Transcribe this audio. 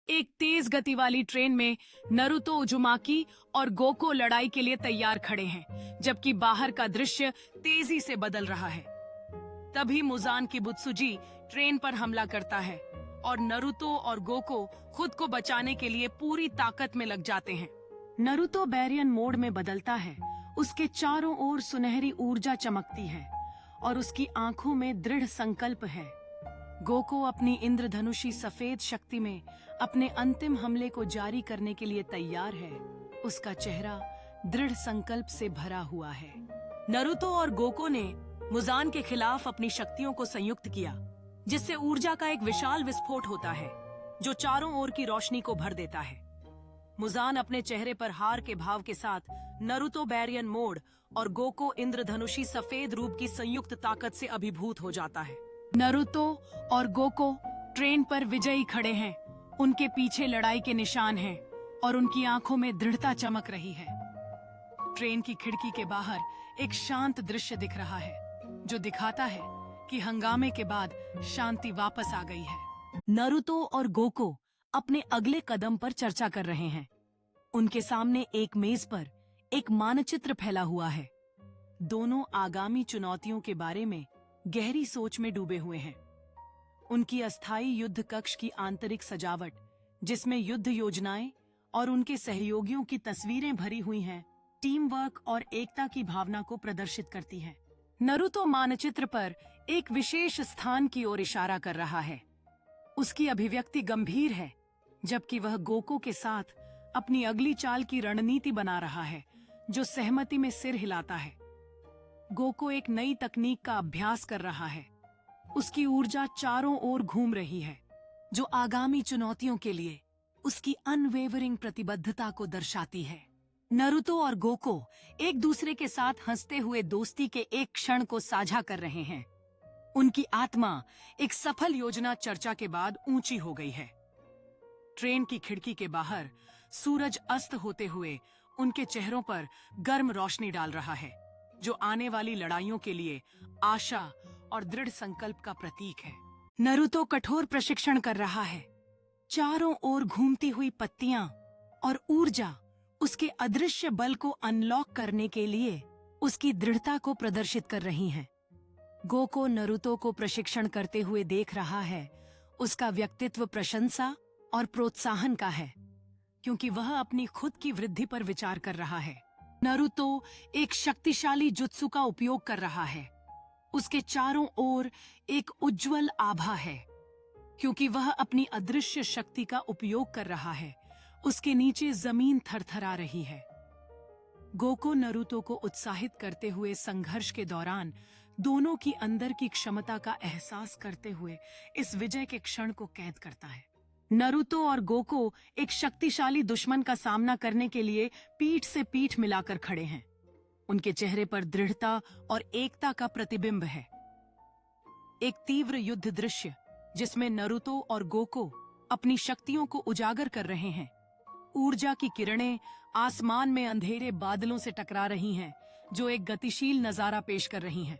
एक तेज गति वाली ट्रेन में नरुतो उजुमाकी और गोको लड़ाई के लिए तैयार खड़े हैं, जबकि बाहर का दृश्य तेजी से बदल रहा है। तभी मुजान की बुत्सुजी ट्रेन पर हमला करता है और नरुतो और गोको खुद को बचाने के लिए पूरी ताकत में लग जाते हैं। नरुतो बैरियन मोड में बदलता है। उसके चारों ओर सुनहरी ऊर्जा चमकती है और उसकी आंखों में दृढ़ संकल्प है। गोको अपनी इंद्रधनुषी सफेद शक्ति में अपने अंतिम हमले को जारी करने के लिए तैयार है। उसका चेहरा दृढ़ संकल्प से भरा हुआ है। नरुतो और गोको ने मुजान के खिलाफ अपनी शक्तियों को संयुक्त किया, जिससे ऊर्जा का एक विशाल विस्फोट होता है जो चारों ओर की रोशनी को भर देता है। मुजान अपने चेहरे पर हार के भाव के साथ नरुतो बैरियन मोड और गोको इंद्रधनुषी सफेद रूप की संयुक्त ताकत से अभिभूत हो जाता है। नरुतो और गोको ट्रेन पर विजयी खड़े हैं। उनके पीछे लड़ाई के निशान हैं और उनकी आंखों में दृढ़ता चमक रही है। ट्रेन की खिड़की के बाहर एक शांत दृश्य दिख रहा है, जो दिखाता है कि हंगामे के बाद शांति वापस आ गई है। नरुतो और गोको अपने अगले कदम पर चर्चा कर रहे हैं। उनके सामने एक मेज पर एक मानचित्र फैला हुआ है। दोनों आगामी चुनौतियों के बारे में गहरी सोच में डूबे हुए हैं। उनकी अस्थायी युद्ध कक्ष की आंतरिक सजावट, जिसमें युद्ध योजनाएं और उनके सहयोगियों की तस्वीरें भरी हुई हैं, टीम वर्क और एकता की भावना को प्रदर्शित करती है। नरुतो मानचित्र पर एक विशेष स्थान की ओर इशारा कर रहा है। उसकी अभिव्यक्ति गंभीर है, जबकि वह गोको के साथ अपनी अगली चाल की रणनीति बना रहा है, जो सहमति में सिर हिलाता है। गोको एक नई तकनीक का अभ्यास कर रहा है। उसकी ऊर्जा चारों ओर घूम रही है, जो आगामी चुनौतियों के लिए उसकी अनवेवरिंग प्रतिबद्धता को दर्शाती है। नरुतो और गोको एक दूसरे के साथ हंसते हुए दोस्ती के एक क्षण को साझा कर रहे हैं। उनकी आत्मा एक सफल योजना चर्चा के बाद ऊंची हो गई है। ट्रेन की खिड़की के बाहर सूरज अस्त होते हुए उनके चेहरों पर गर्म रोशनी डाल रहा है, जो आने वाली लड़ाइयों के लिए आशा और दृढ़ संकल्प का प्रतीक है। नरुतो कठोर प्रशिक्षण कर रहा है। चारों ओर घूमती हुई पत्तियां और ऊर्जा उसके अदृश्य बल को अनलॉक करने के लिए उसकी दृढ़ता को प्रदर्शित कर रही हैं। गोको नरुतो को प्रशिक्षण करते हुए देख रहा है। उसका व्यक्तित्व प्रशंसा और प्रोत्साहन का है, क्योंकि वह अपनी खुद की वृद्धि पर विचार कर रहा है। नरुतो एक शक्तिशाली जुत्सु का उपयोग कर रहा है। उसके चारों ओर एक उज्जवल आभा है, क्योंकि वह अपनी अदृश्य शक्ति का उपयोग कर रहा है। उसके नीचे जमीन थरथरा रही है। गोको नरुतो को उत्साहित करते हुए संघर्ष के दौरान दोनों की अंदर की क्षमता का एहसास करते हुए इस विजय के क्षण को कैद करता है। नरुतो और गोको एक शक्तिशाली दुश्मन का सामना करने के लिए पीठ से पीठ मिलाकर खड़े हैं। उनके चेहरे पर दृढ़ता और एकता का प्रतिबिंब है। एक तीव्र युद्ध दृश्य, जिसमें नरुतो और गोको अपनी शक्तियों को उजागर कर रहे हैं। ऊर्जा की किरणें आसमान में अंधेरे बादलों से टकरा रही हैं, जो एक गतिशील नजारा पेश कर रही हैं।